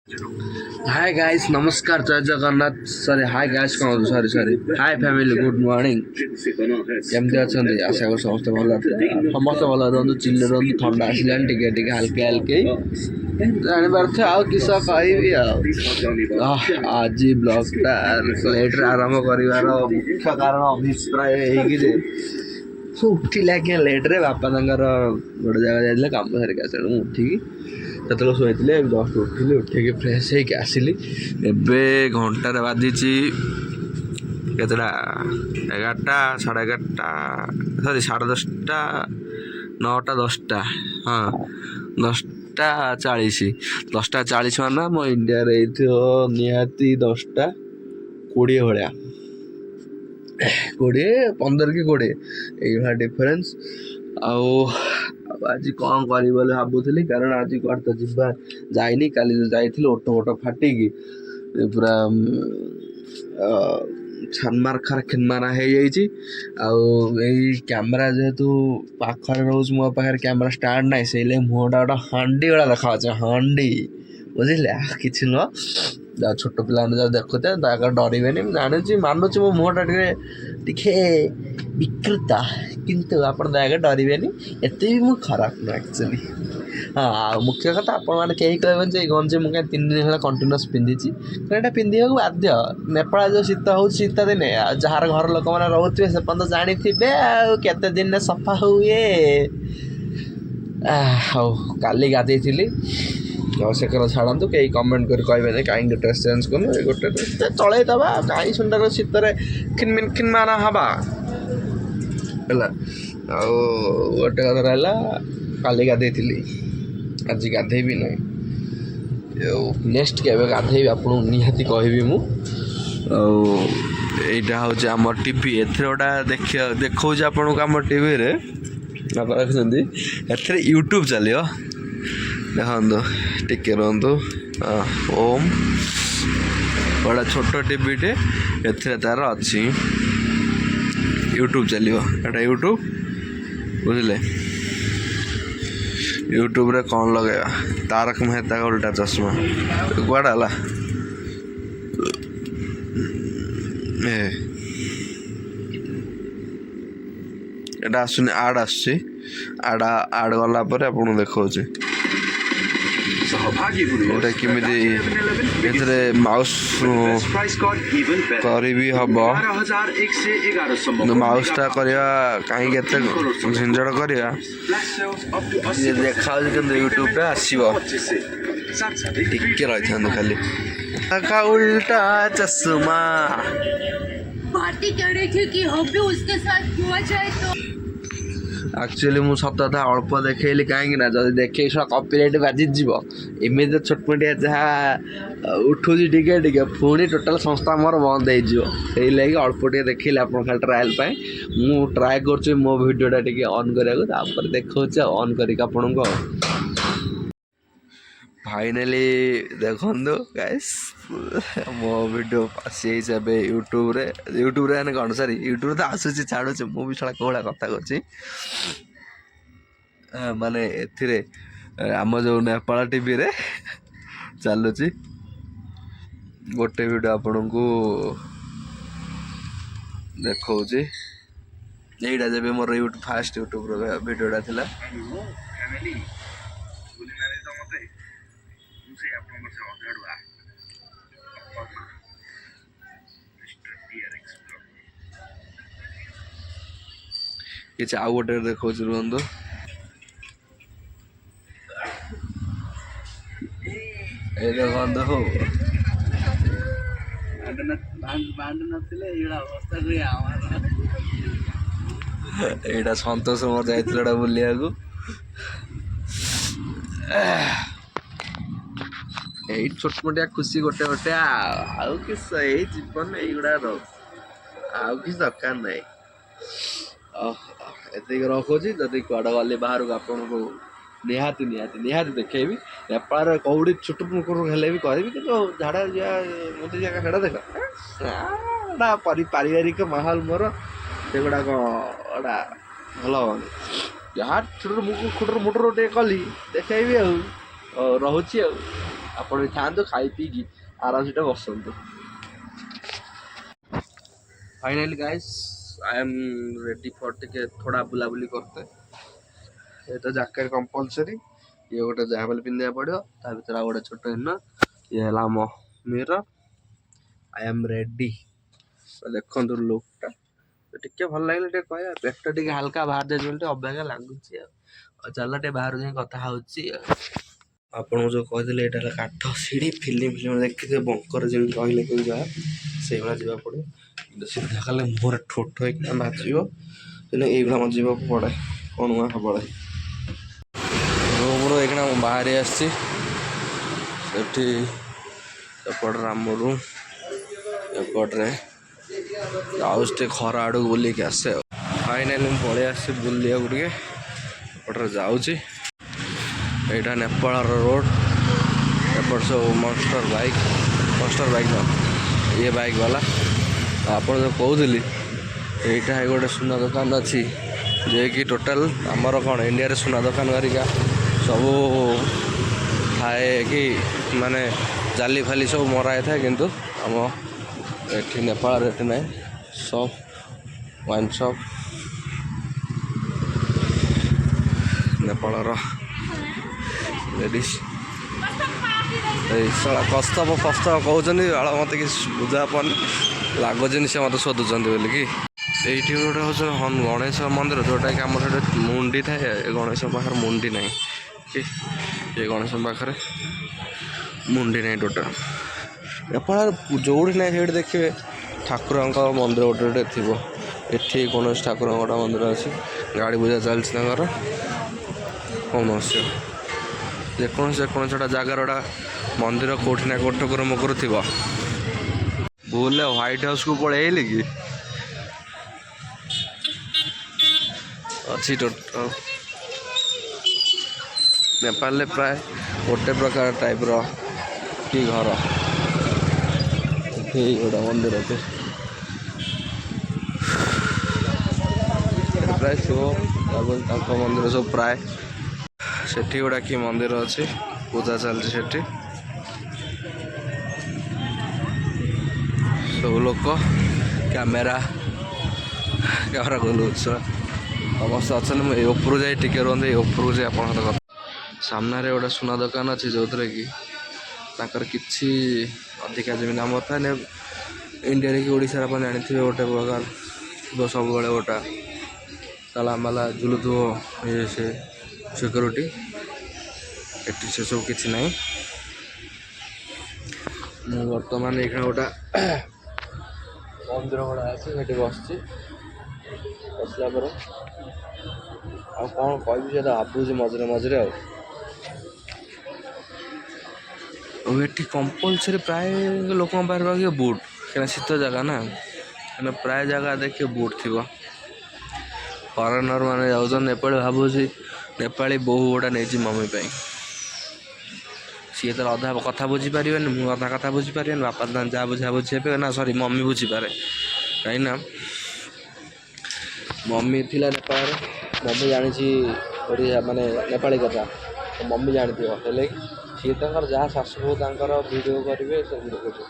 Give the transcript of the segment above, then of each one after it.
Hi guys नमस्कार जय Jagannath sorry hi guys कौन sorry sorry hi family good morning केमती अच्छे आशा कर समस्त भल समस्त भल रुहतु चिल्ले रुहतु ठंडा आसला टे हल्के हल्के जापारे आउ किस कह आज ब्लॉगटा लेट्रे आरंभ कर मुख्य कारण अभिप्राय उठिले आज्ञा लेट्रे बापा गोटे जगह जाते कम सारिक आस उठिकी ସେତେବେଳେ ଶୋଇଥିଲି ଜଷ୍ଟ ଉଠିଲି ଉଠିକି ଫ୍ରେଶ୍ ହେଇକି ଆସିଲି ଏବେ ଘଣ୍ଟାରେ ବାଜିଛି କେତେଟା 11ଟା 11:30 ସରି 10:30 9ଟା 10ଟା ହଁ 10:40 10:40 ମାନେ ମୋ ଇଣ୍ଡିଆରେ ହେଇଥିବ ନିହାତି 10:20 ଭଳିଆ 15 କି 20 ଏଇଭଳିଆ ଡିଫରେନ୍ସ ଆଉ आज कौन करी भावुली कारण आज कुआड़ तो जीवा जाइनी काली जाइली ओटो ओटो फाटिकी पूरा छानमार खार खिनमाना हो कैमेरा जेहेतु पाखे रोज मो पाखे कैमेरा स्टांड ना से मुहटा गोटे हांडी वाला देखा हांडी बुझे कि नुह छोट पिला देखुते डरवे जानी मानुची मो मुहटा टे विकृता किंतु आप डरवे एत भी मुझे खराब नुह एक्चुअली हाँ मुख्य कथा आपने कहीं कहते गंजी मुझे 3 दिन है कंटिन्यूस पिंधि यहाँ पिंधा बाध्य नेपाल जो शीत हो शीत दिने जार घर लोक मैंने रोचे से पर्यटन जानी केते दिन सफा हुए हाँ काली गाधे से छाड़ू कई कमेंट कर कहे कहीं ड्रेस चेंज कर गोटे चलईदबा कहीं सुंदर शीत खिनमिन खिनमाना हवा है गोटे कथा रहा काली गाधे आज गाधेबी ना नेक्स्ट के गाधेबी आपको निहाती कहबी मुझा हूँ आम टीवी एथर देखा आपको आम टीवी रखते यूट्यूब चलो देखो टिके रुहतु ओम गोटा छोट टीवीटे एथरे तार अच्छी यूट्यूब चलो एटा यूट्यूब बुझे यूट्यूब रे कौन लगेगा तारक मेहता का उल्टा चश्मा कुआड़ा है एटा आसुनी आड आसुची आड गला पर आपन देखो गोटे केमी माउस करी हम माउसटा करवा कहीं झंझट करवा देखा यूट्यूब आसो टिके रही था खाली उल्टा चश्मा पार्टी कर रहे थे कि हॉबी उसके साथ हुआ जाए तो एक्चुअली मुझे सतता अल्प देखली कहीं जब देखे कॉपीराइट बाजी एमती छोटमोटिया जहाँ उठू टे पुणी टोटाल संस्था मोर बंद हो लगे अल्प टे देखिए आप खाली ट्रायल मु ट्राए कर मो भिडटा टे ऑन करा देखा ऑन कर फाइनाली देखो गाइस मो वीडियो आसी यूट्यूब रे कौन सॉरी यूट्यूब तो आसूसी छाड़ू मुझे छड़ा कौड़ा कथा कर माने एथिरे आम जो नेपाल टीवी रे चलुची गोटे वीडियो आपण को देखा यहीटा जब मोर यूट्यूब फास्ट यूट्यूब वीडियोटा थिला किसी आउ गोटे देखा रुहतु ये देखो हो यहाँ सतोष मोर जाता बुलिया यही छोटमोटिया खुशी गोटे गोटे आउ कि जीवन युवा आउ कि दरकार ना एतिक रखुची जदि कुआड़ गली बाहर को आपन को निहाती निहाती निहाती देखेबी नेपाल कौड़ी छुट मुकुर हेले भी कहबी कि झाड़ा जा मोदी जगह हेड़ा देख पारिवारिक माहौल मोर से गुड़ाक एटा भल हेनी जहाँ छुटर मुकुर खुटर मुटर टे कली देखेबी रोची ଆପଣ ବି ଖାଆନ୍ତୁ, ଖାଇ ପିଇକି ଆରାମସେ ବସନ୍ତୁ। Finally guys I am ready for टिके थोड़ा बुलाबुली करते। ये तो जैकेट कंपलसरी, ये गोटे जहाँ बेले पिंधा पड़ो, ता भीतर गोटे छोट इनर, ये है मो मिरर। I am ready. देखो लुकटा टिके भल लगे टे कह पेट टे हल्का बाहर दे अबाग्या लगुच। चल टे बाहर जाए कथा आपन जो कहते ये काठ सीढ़ी फिल्म देखिए बंकर जमी रही जा से भाया पड़े सीधा कले मुहर ठोठ होना बाजिव ये मत जावाक पड़े अनुआ पड़े। रूम एक बाहरी आसपट राम रूम एपटे जाऊे खरा आड़ बुलिक आसे। फाइनाली पलि आस बुलिया टे जाऊँगी। यहाँ नेपाल रोड एपट सब monster बाइक न ये बाइक वाला आप जो कहूली यहाँ गोटे सुना दुकान अच्छी जे कि टोटाल आमर कौन इंडिया रे सुना दुकान गरिका सब थाए कि माने जाली फाली सब मराई था किंतु आम एठी नेपाल रे ना सब वाइन शॉप नेपाल लेडीज कस्तव फस्तव कहते मत कि बुझा पन लगुन से मत शोधुंट बोल कि ये गोटे हूँ गणेश मंदिर जोटा कि आम मुंडी थाए गणेश पाखे मुंडी ना कि ये गणेश पाखे मुंडी ना टोटाल एपट जो ना ये देखिए ठाकुर मंदिर गोटे गोटे थी एठी कौन ठाकुर गोटा मंदिर अच्छी गाड़ी बुझा चलती कौन जेकोसी गोटा जगार गोटा मंदिर कौटी ना कौट ठकुर मकुर थी भूल व्हाइट हाउस को पलैली कि अच्छी टोटाल नेपाल प्राय गोटे प्रकार टाइप कि घर गोटा मंदिर अच्छे प्राय शिव मंदिर सब प्राय से गोटा कि मंदिर अच्छी पूजा चलती सब लोक कैमेरा खोल समस्त अच्छा मुझे उपरू जाए टिके रुहते उपरू जाए आप सामने गोटे सुना दुकान अच्छी जो थे कि किसी अधिका जमीन आम था इंडिया कि ओडिशा आप जानी गोटे प्रकार सब गोटा ताला माला झुलुथो ये से सिक्योरिटी एटी से सब किसी ना बर्तमान ये गोटा मंदिर गड़ा अच्छे बसला कौन कह भावुँ मझे मझे ये कंपलसरी प्राय लोक पाखे बुट क्या शीत जगह ना प्राय जगह देखिए बुट थी फरेनर मैंने जाऊँ नेपाली भावुँ नेपाली बहु गोटा नहीं मम्मी सी तो अधा कथा बुझीपारे मुझे अधा कथा बुझीपारे बापा जहाँ बुझा बुझे ना सॉरी मम्मी बुझीपारे कहीं मम्मी थी नेपाल मम्मी जानी ओडिया माने नेपाली कथा मम्मी जानी हेल्ले सी जहाँ शाशु बोर वीडियो करेंगे से देखुचे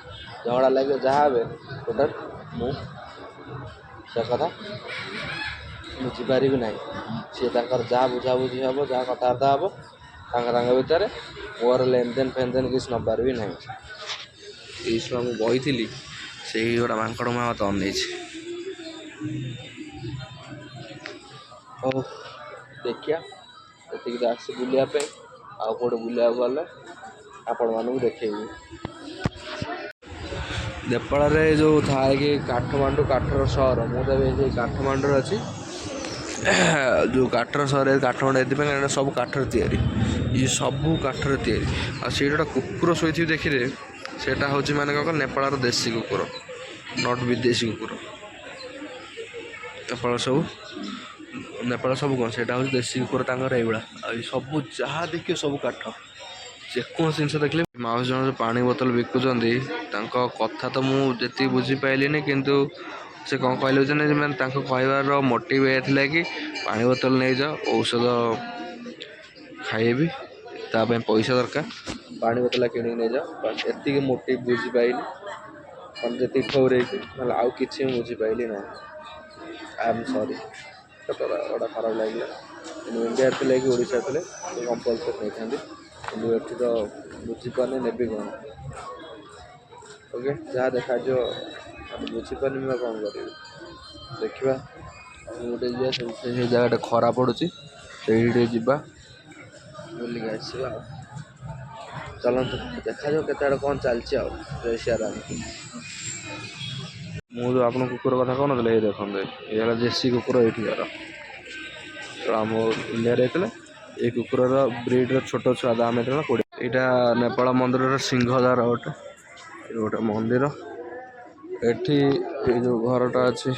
झगड़ा लगे जहाँ हे टोटाल से कथा बुझीपारि ना सी जहाँ बुझाबुझी हम जहाँ कथबार्ता हम भितर मोर लेन देन फेन देन किसी नबार भी ना ये मुझे बही थी से गोटा मांकड़ माँ मत अन देखिया ये आस बुलापे आउटे बुला गले आपण मानक देखेबी नेपाल जो थाए कि काठमांडू काठर सहर मुझे काठमांडू अच्छी जो काठर सहर काठमांडू ये सब काठर तैयारी ये सब काठर तैयारी आ गोटा कुकुर शोथि देखिए सेटा हूँ माने कौन नेपाल देशी कुकुर नट विदेशी कुकुर नेपाल सब कौन से देशी कुकुर ये सब जहाँ देखिए सब काठ जेको जिन देखिए माउस जन पानी बोतल बिकुंट कथा तो मुझे बुझीपारे किंतु से कौन कहले मैंने कहबार मोटिव ये कि पानी बोतल नहीं जाओ औषध खाइबी पैसा दरकार पानी बोतल किणी नहीं जाओ बस एति मोटिव बुझी पाइली कौन जी ठौरे ना आउ कि बुझी पाइली ना आई एम सॉरी गोटा खराब लगे इंडिया थे कि ओडिशा थे कंपलसरी नहीं था कि एठी तो बुझीपारे ने कौन ओके जहाँ देखा जो बुझीपारे मैं कौन कर देखा गोटे से जगह खरा पड़ुची से जावा बुलिक आसवा चलते देखा जाओ केते कौन चलती आशियार मुझे आप कुकुर कथा कौन ये देखते ये देसी कुकुर ये आम इंडिया ये कुकुर ब्रिड छोट छुआ दाम है 20 यहाँ नेपाल मंदिर सिंहदार गोटे गोटे मंदिर एठी जो घरटा अच्छे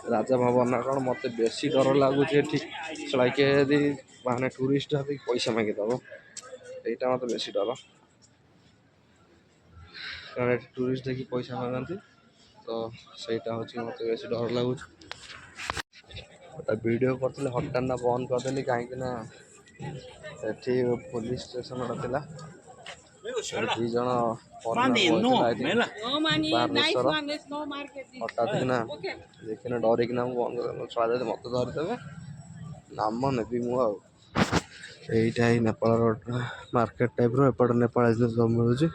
राजा भवन ना कौन मत बेसी डर लगुच यदि माने टूरिस्ट पैसा मांगीदब यहाँ मत बेसी डर कारण टूरिस्ट देखिए पैसा मांगती तो सहीटा हूँ मत बेस डर लगुच वीडियो करते हटान ना बंद करदेली कहीं पुलिस स्टेशन था दी जन हटात किना देखने डरिकिना बंद कर छड़ा मत धरदेवे नाम नेबी मुझा ही नेपाल मार्केट टाइप एपट नेपाल जिन सब मिलूँ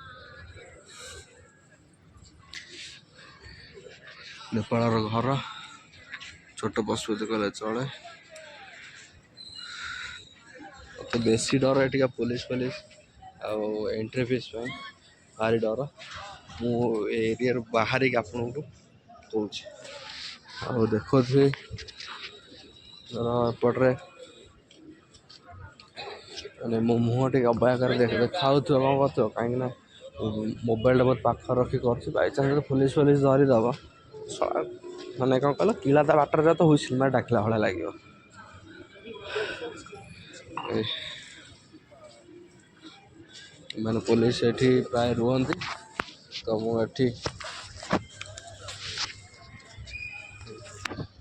नेपाल घर छोट पशुपति कहले चले तो बेसी डर ये पुलिस एंट्री फीस भारी डर मु एरिया बाहर आपन को कहूँ देखो एपट्रे मैंने मो मुँह टे अबाकर देखा कौन कर कहीं मोबाइल बहुत पाख रखी कर बाई चान्स पुलिस धरीदब माने कौन कल किला ता बाटर जा तो हुइसिल मार डाकला भाया लगे मैंने पुलिस एठी प्राय रुहंती तो मुझे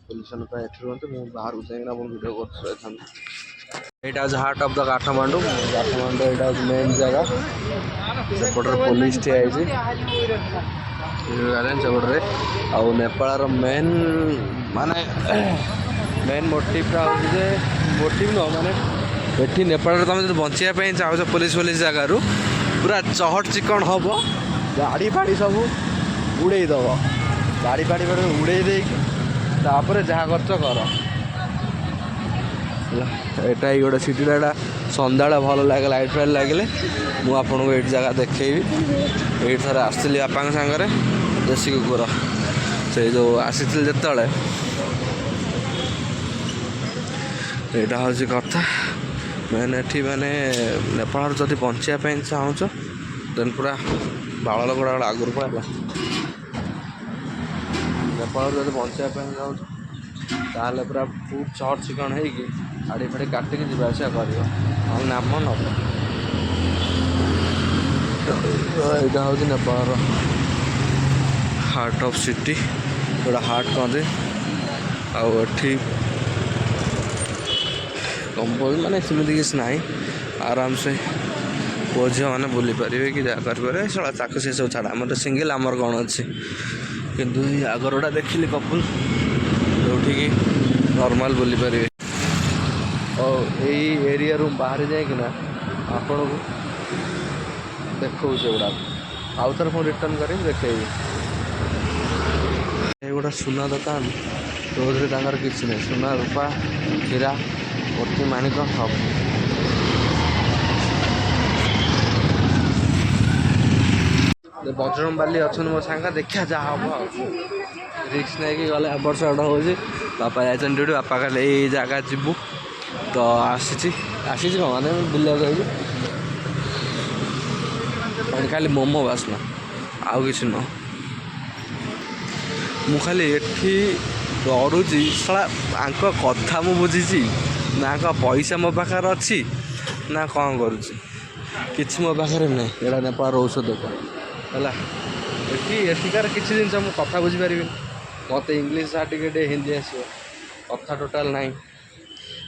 पुलिस प्राय एठी रुहंती मु बाहर जाइना वीडियो कर यहाँ हार्ट ऑफ द काठमांडू यहाँ मेन जगह सेपटे पुलिस ठिया सेपटे आउ नेपाल मेन माने मेन मोटिवटा हूँ मोटिव न माने एठी नेपाल तुम जो बचाई चाहो पुलिस जगार पूरा चहट चिकन हम गाड़ी फाड़ी सब उड़ेदब गाड़ी फाड़ी उड़े देपर जहाँ कर एटा ही गोटे सिटीटा सन्ध्या भल लगे लाइट फाइट लगे मुझे ये जगह देखी ये थर आसली बापा सांगे देसी कुकुर से जो आसी जो यहाँ हूँ कथा मैंने एटी मैंने नेपाल जब बचाई चाहूच देन पूरा बाल लोग आगुरी पड़ा नेपाल जब बचाई चाहूँ ताल पूरा फुट चट चिकन होगी आड़ी फाड़ी काटिकी जावासा कर नाम नब यहाँ हूँ नेपाल हार्ट ऑफ सिटी जोड़ा हार्ट कहते आठी कंपल माने सेमती किसी ना आराम से पुओ झील मैंने बुली पारे कि जहाँ करें सड़ा ताक से सब छाड़ा आम सिंगल आमर कौन अच्छे कितु आगरटा देखिली कपुल जोठिकी नॉर्मल बुली पारे और यही एरिया रू बाहर जाइकिना आपण को देखो गुड़ा आउ थर मुझे रिटर्न कर देखेबी गोटा सुना दुकान जो किसी नहीं सुना रूपा हीरा मोती माणिक सब बजरंग बाली अच्छा मो सांगा देखा जहाँ हम रिक्स नहीं गले एपट सेपट हो बापा जाइए ड्यूटी बापा कहले ये जगह जीवु तो आसी कौन मैंने बुला खाली मोमो बासना आउ कि न मु खाली एठी डरुची साला आंक कथा मु बुझी ना पैसा मो पाखे अच्छी ना कौन करुच्ची कि मो पाखे ना यहाँ नेपाल औषध दुकान है एठिकार किसी जिन मुझे कथा बुझीपारि मत इंग्लीश सर्टिफिकेट हिंदी आसो कथा टोटाल ना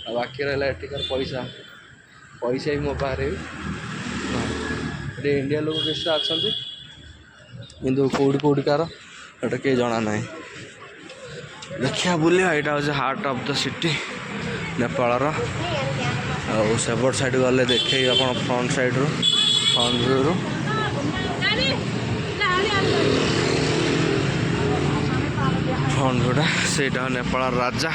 बाकी रहा एठिकार पैसा पैसा भी मो पाखे ये इंडिया लोक किसी अच्छा किंतु कौटी कौटिकार एटा कहीं जना ना देखिया बुलिया यहाँ हूँ heart of the city Nepal सेपट साइड गले देखे आप फ्रंट साइड रू फ्रंट व्यू रू फ्रंट व्यूटा से नेपाल राजा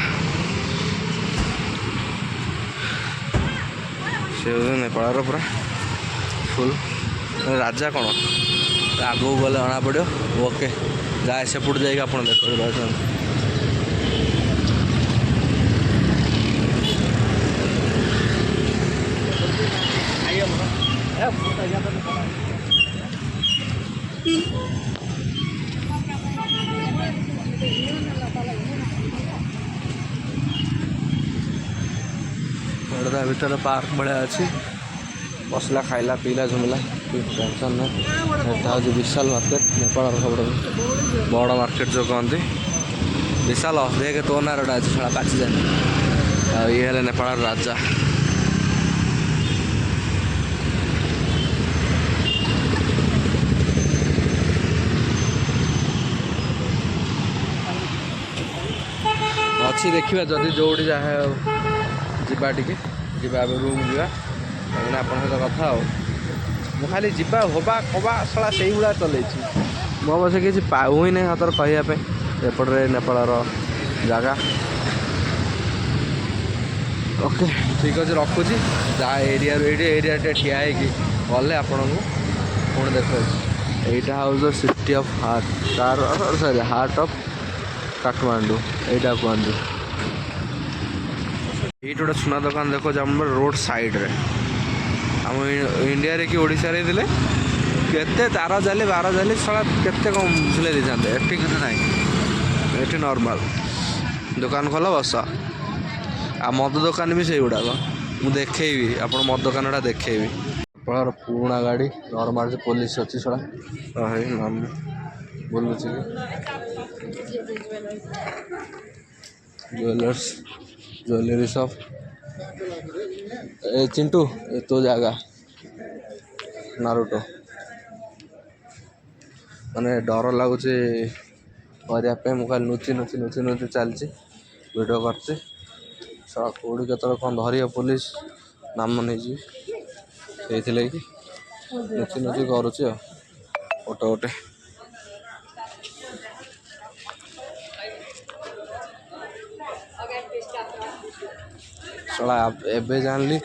से नेपाल पूरा फुल राजा कौन आगू गले जना पड़ो ओके जाए सेपट जाइए आप देखो भीतर पार्क भाया अच्छी बसला खाइला पीला झुमिला टेंशन ना यहाँ हूँ विशाल मार्केट नेपाल सब बड़ मार्केट जो कहते विशाल देखे तो ना रोड अच्छी छड़ा पाची जाए ये है नेपाल राजा अच्छी देखिए जदि जो जाए जीवा टे जीवा रूम जावा कहीं आप कथा मु खाली जीवा होबा कबा सला से भाया चल मो बस किसी पाऊ ही नहीं हाथ कहवाई एपटे नेपाल जगह ओके ठीक अच्छे रखुची जहाँ एरिया एरिया ठिया गले आपण को पुणी देख यहाँ हूँ the city of heart sorry heart of Kathmandu यहाँ कहते ये गोटे सुना दुकान देखो आम रोड साइड रे आम इंडिया रे कि ओडिशा रे दिले केते 13 जाली 12 जाली साला केते कम सिले दे जाते एठी किते नाही एठी नॉर्मल दुकान खोला बस आ मद दुकान भी से गुड़ाक मु देखेबी आपण मद दुकानटा देखेबी पर पुराना गाड़ी नॉर्मल से पुलिस अच्छी साला है नाम बोलू ज्वेलर्स ज्वेलरी शॉप ए चिंटू ए तो जगह नारुतो माने डर लगुच करने मुझे नुची नुची नुची नुची चलती वीडियो करती कौड़ी के कौन धर पुलिस नाम नहीं से नुची नुची करुच्ची गोटे गोटे सला एबे जानली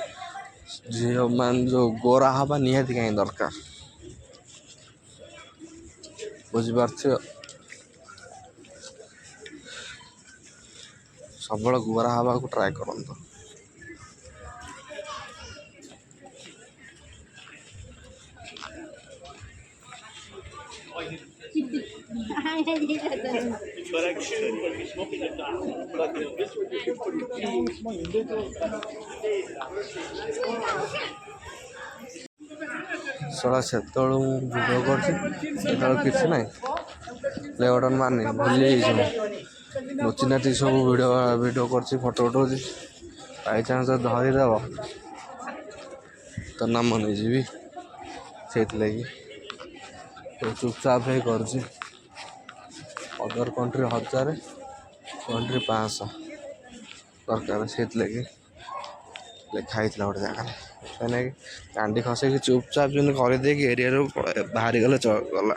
झील मान जो गोरा हवा निहाती कहीं दरकार बुझीपार सब गोरा हवा को ट्राए करंतु सड़ा से भिडियो कर ना प्ले बटन मारनी भूली नोची नाची सब वीडियो कर फोटो उठाऊ बाई चान्स धरीदेव तो नाम नहीं से चुपचाप ही कर अदर कंट्री 1000 कंट्री 500 दरकार से लिखाई गोटे जगह कांडी खसे चुपचाप जो करदे एरिया बाहरी गले गला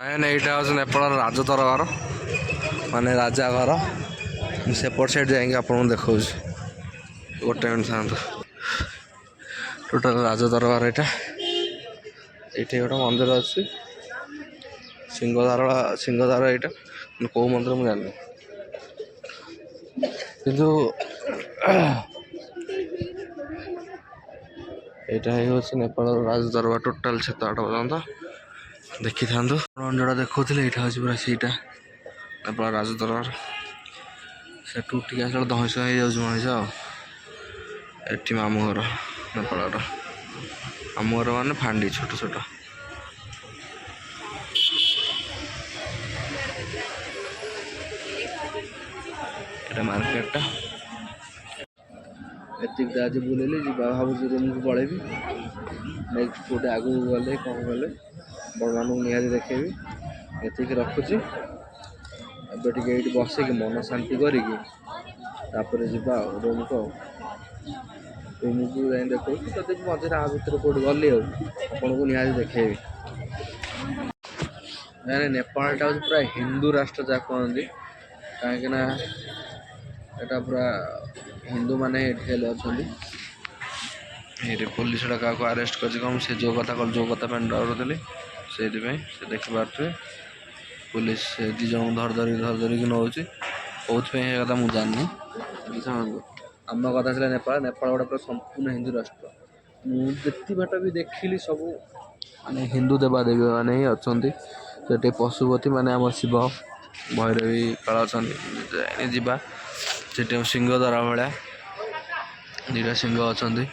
यहाँ हूँ नेपाल राज दरबार माने राजा घर सेपट साइड जाएंगे आपको देखा गोटे मिनट था टोटाल राज दरबार यहाँ ये गोटे मंदिर अच्छी सिंहदार यहाँ कौ मंदिर मुझे जानी किंतु यहाँ हूँ नेपाल राज दरबार टोटाल 7-8 पर्यंत देखी था जोड़ा देखुले यहाँ हूँ पूरा सीटा नेपाल राज दरबार से टी आस धईस हो मनीष एटी मामू घर नेपाल मामू घर मान फांडी छोट छोट मार्केटा ଏତିକି ଆଜି ବୁଲିଲି ଯିବା ଭାବୁଛି ରୁମ୍କୁ ପଳେଇବି। ନେକ୍ସଟ କୋଉଠି ଆଗକୁ ଗଲେ କ'ଣ ଗଲେ ବଡ଼ମାନଙ୍କୁ ନିହାତି ଦେଖେଇବି। ଏତିକି ରଖୁଛି। ଏବେ ଟିକେ ଏଇଠି ବସିକି ମନ ଶାନ୍ତି କରିକି ତାପରେ ଯିବା ଆଉ ରୁମ୍କୁ ଯାଇ ଦେଖଉଛି। ଯଦି ମଝିରେ ଆ ଭିତରେ କୋଉଠି ଗଲି ଆଉ ଆପଣଙ୍କୁ ନିହାତି ଦେଖେଇବି। ନାଇଁ ନେପାଳଟା ହେଉଛି ପୁରା ହିନ୍ଦୁ ରାଷ୍ଟ୍ର ଯାହା କୁହନ୍ତି, କାହିଁକିନା ଏଇଟା ପୁରା ହିନ୍ଦୁମାନେ ଏଠି ହେଲେ ଅଛନ୍ତି। ଏଇଠି ପୋଲିସଟା କାହାକୁ ଆରେଷ୍ଟ କରିଛି କ'ଣ ସେ ଯେଉଁ କଥା କଲି ଯେଉଁ କଥା ପାଇଁ ଡରୁଥିଲି ସେଇଥିପାଇଁ ସେ ଦେଖିପାରୁଥିବେ। ପୋଲିସ ସେ ଦୁଇ ଜଣଙ୍କୁ ଧରିକି ନେଉଛି। କେଉଁଥିପାଇଁ ଏ କଥା ମୁଁ ଜାଣିନି। ଶୁଣନ୍ତୁ, ଆମ କଥା ଥିଲା ନେପାଳ ଗୋଟେ ପୁରା ସମ୍ପୂର୍ଣ୍ଣ ହିନ୍ଦୁ ରାଷ୍ଟ୍ର। ମୁଁ ଯେତିକି ବାଟ ବି ଦେଖିଲି ସବୁ ମାନେ ହିନ୍ଦୁ ଦେବାଦେବୀ ମାନେ ହିଁ ଅଛନ୍ତି ସେଠି। ପଶୁପତି ମାନେ ଆମର ଶିବ ଭୈରବୀ କାଳ ଅଛନ୍ତି। ଯିବା ସେଠି ସିଂହଦ୍ୱାର ଭଳିଆ ଦୁଇଟା ସିଂହ ଅଛନ୍ତି।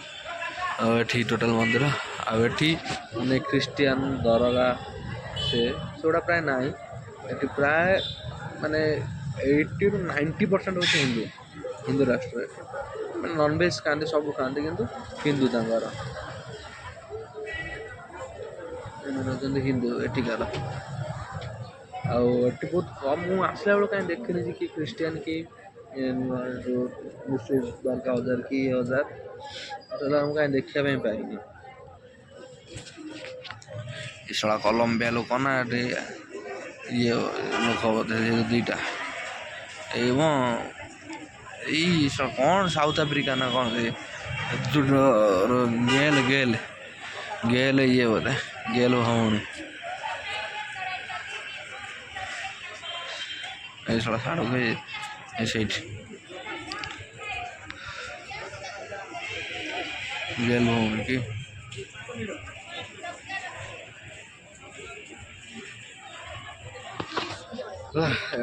ଆଉ ଏଠି ଟୋଟାଲ ମନ୍ଦିର। ଆଉ ଏଠି ମାନେ ଖ୍ରୀଷ୍ଟିଆନ ଦରଗା ସେଗୁଡ଼ା ପ୍ରାୟ ନାହିଁ। ଏଠି ପ୍ରାୟ ମାନେ 80ରୁ 90% ହେଉଛି ହିନ୍ଦୁ ରାଷ୍ଟ୍ର। ଏଠି ମାନେ ନନଭେଜ୍ ଖାଆନ୍ତି, ସବୁ ଖାଆନ୍ତି, କିନ୍ତୁ ହିନ୍ଦୁ ତାଙ୍କର ଏମାନେ ହେଉଛନ୍ତି ହିନ୍ଦୁ ଏଠିକାର। ଆଉ ଏଠି ବହୁତ କମ୍, ମୁଁ ଆସିଲା ବେଳକୁ କାହିଁ ଦେଖିନି ଯେ କି ଖ୍ରୀଷ୍ଟିଆନ କି ଯେଉଁ ମୁସଲିମ୍ 1000 କି 1000 ମୁଁ କାହିଁ ଦେଖିବା ପାଇଁ ପାଇନି। ଏସଳା କଲମ୍ବିଆ ଲୋକ ନା ଏଠି ଇଏ ଲୋକ ବୋଧେ ଦୁଇଟା ଏଇ ମ ଏଇ କ'ଣ ସାଉଥ ଆଫ୍ରିକା ନା କ'ଣ ଗେଲ୍ ଇଏ ବୋଧେ ଗେଲ୍ ଭଉଣୀ। এই সড়ক হয়ে সেইটি গেল ভৌমি কি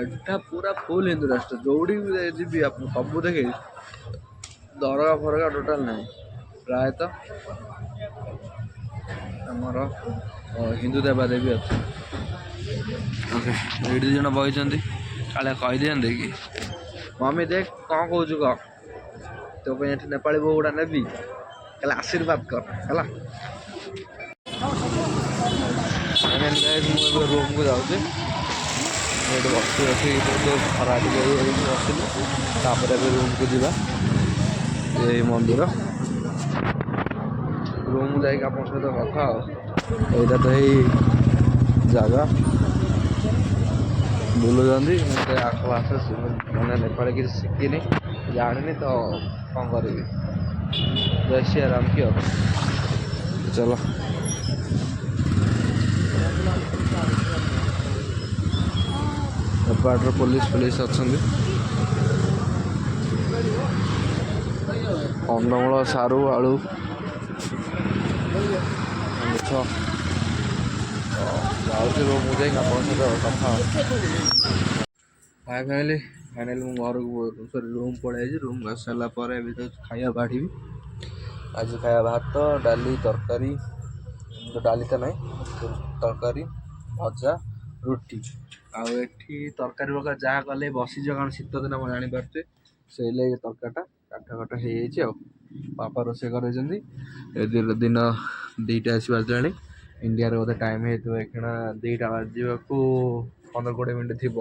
ଏଟା ପୁରା ଫୁଲ ହିନ୍ଦୁ ରାଷ୍ଟ୍ର। ଯୋଉଠି ବି ଯିବି ଆପଣ ସବୁ ଦେଖେଇବି, ଦରଗା ଫରଗା ଟୋଟାଲ ନାହିଁ। ପ୍ରାୟତଃ ଆମର ହିନ୍ଦୁ ଦେବାଦେବୀ ଅଛି। ଓକେ, ଏଇଠି ଦୁଇ ଜଣ ବଇଛନ୍ତି, କାଳେ କହିଦିଅନ୍ତି କି ମମି ଦେଖ କ'ଣ କହୁଛୁ କହ, ତୋ ପାଇଁ ଏଠି ନେପାଳୀ ବୋହୂ ଗୁଡ଼ା ନେବି, ହେଲେ ଆଶୀର୍ବାଦ କର ହେଲା। ମୁଁ ଏବେ ରୁମ୍କୁ ଯାଉଛି। ଏଇଠି ବସି ଖରା ଟିକେ ହେଇକି ବସିଲି। ତାପରେ ଏବେ ରୁମ୍କୁ ଯିବା। ଏଇ ମନ୍ଦିର ରୁମ୍ ଯାଇକି ଆପଣଙ୍କ ସହିତ କଥା ଆଉ। ଏଇଟା ତ ଏଇ ଜାଗା ବୁଲୁଛନ୍ତି। ମୋତେ ଆସ ମାନେ ନେପାଳୀ କିଛି ଶିଖିନି, ଜାଣିନି ତ କ'ଣ କରିବି। ଜୟ ଶ୍ରୀ ରାମ କି ଆଉ ଚାଲ। ନେପାଳର ପୋଲିସ ଅଛନ୍ତି। କନ୍ଦମୂଳ, ସାରୁ, ଆଳୁ, ମିଛ ଯାଉଛି ରୁମ୍କୁ ଯାଇକି ଆପଣଙ୍କ ସହିତ କଥା। ଫାଇନାଲି ମୁଁ ଘରକୁ ରୁମ୍ ପଳାଇଛି। ରୁମ୍କୁ ଆସିସାରିଲା ପରେ ଏବେ ଖାଇବା ବାଢ଼ିବି। ଆଜି ଖାଇବା ଭାତ, ଡାଲି, ତରକାରୀ, ଡାଲି ତ ନାହିଁ, ତରକାରୀ, ଭଜା, ରୁଟି। ଆଉ ଏଠି ତରକାରୀ ବରକାରୀ ଯାହା କଲେ ବସିଯିବ, କାରଣ ଶୀତ ଦିନ ମୁଁ ଜାଣିପାରୁଛି। ସେଇ ଲାଗି ତରକାରୀଟା କାଠ ହେଇଯାଇଛି। ଆଉ ବାପା ରୋଷେଇ କରିଛନ୍ତି। ଏ ଦିନ 2ଟା ଆସି ବାଜିଲାଣି। ଇଣ୍ଡିଆରେ ବୋଧେ ଟାଇମ୍ ହେଇଥିବ ଏଇକ୍ଷିଣା 2ଟା ବାଜିବାକୁ 15-20 ମିନିଟ୍ ଥିବ,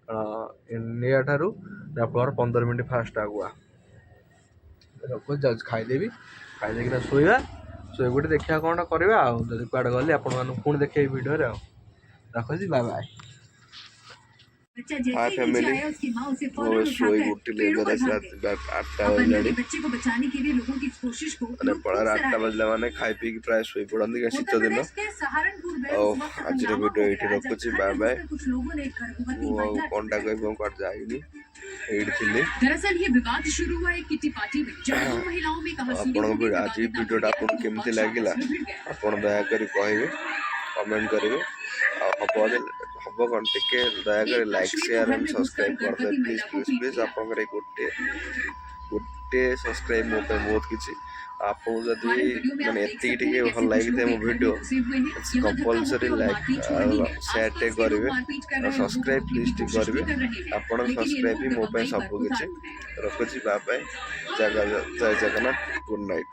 କାରଣ ଇଣ୍ଡିଆ ଠାରୁ ନେପାଳର 15 ମିନିଟ୍ ଫାଷ୍ଟ ଆଗୁଆ। ରଖୁଛି, ଯାଉଛି ଖାଇଦେବି। ଖାଇଦେଇକିନା ଶୋଇବା। ଶୋଇପଡ଼ି ଦେଖିବା କ'ଣଟା କରିବା ଆଉ। ଯଦି କୁଆଡ଼େ ଗଲି ଆପଣମାନଙ୍କୁ ପୁଣି ଦେଖେଇବି ଭିଡ଼ିଓରେ ଆଉ। ରଖୁଛି, ବାଏ ବାଏ। हाय फैमिली, वो सोई उठिले ଏବେ ରାତି 8ଟା ବାଜିଲାଣି। ନେପାଳ 8ଟା ବାଜିଲା ମାନେ ଖାଇ ପିଇକି ପ୍ରାୟ ଶୋଇ ପଡ଼ନ୍ତି, କାରଣ ଶୀତ ଦିନ। ଆଉ ଆଜିର ଭିଡ଼ିଓ ଏଇଠି ରଖୁଛି, ବାଏ ବାଏ। ମୁଁ ଆଉ କ'ଣଟା କହିବି, ମୁଁ କୁଆଡ଼େ ଯାଇନି, ଏଇଠି ଥିଲି। ଆପଣଙ୍କ ଆଜି ଭିଡ଼ିଓଟା ଆପଣଙ୍କୁ କେମିତି ଲାଗିଲା ଆପଣ ଦୟାକରି କହିବେ, କମେଣ୍ଟ କରିବେ। ଆଉ ହବ କ'ଣ ଟିକେ ଦୟାକରି ଲାଇକ୍, ସେୟାର ଆଣ୍ଡ ସବସ୍କ୍ରାଇବ୍ କରିଦେବେ ପ୍ଲିଜ୍। ଆପଣଙ୍କର ଏଇ ଗୋଟେ ସବସ୍କ୍ରାଇବ୍ ମୋ ପାଇଁ ବହୁତ କିଛି। आपको जदि माने एति टिके भल लागिते मो वीडियो कंपलसरी लाइक शेयर टे करिवे और सब्सक्राइब प्लीज टे करिवे आपण सब्सक्राइब भी मो पे सब किछि रखुछि बाय बाय जय जगन्नाथ गुड नाइट।